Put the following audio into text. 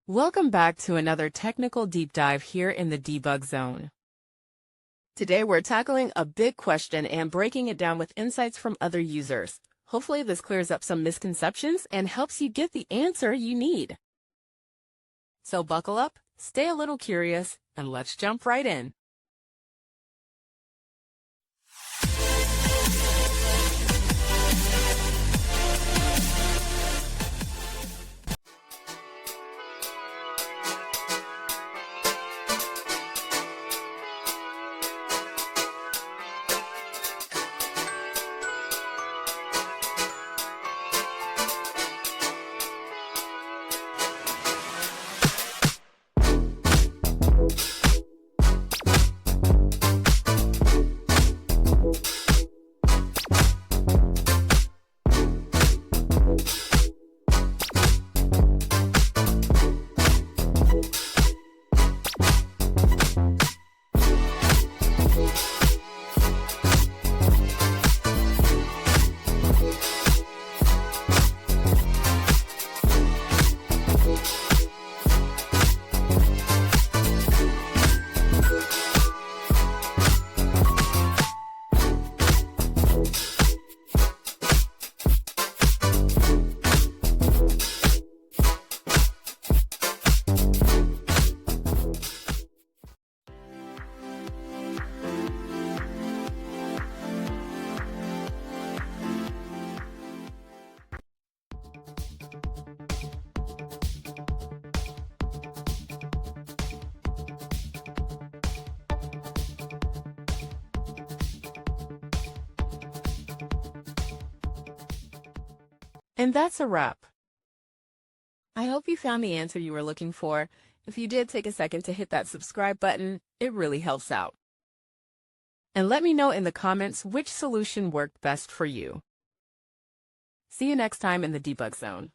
Welcome back to another technical deep dive here in the debug zone. Today we're tackling a big question and breaking it down with insights from other users. Hopefully this clears up some misconceptions and helps you get the answer you need. So buckle up, stay a little curious, and let's jump right in. And that's a wrap. I hope you found the answer you were looking for. If you did, take a second to hit that subscribe button. It really helps out. And let me know in the comments which solution worked best for you. See you next time in the debug zone.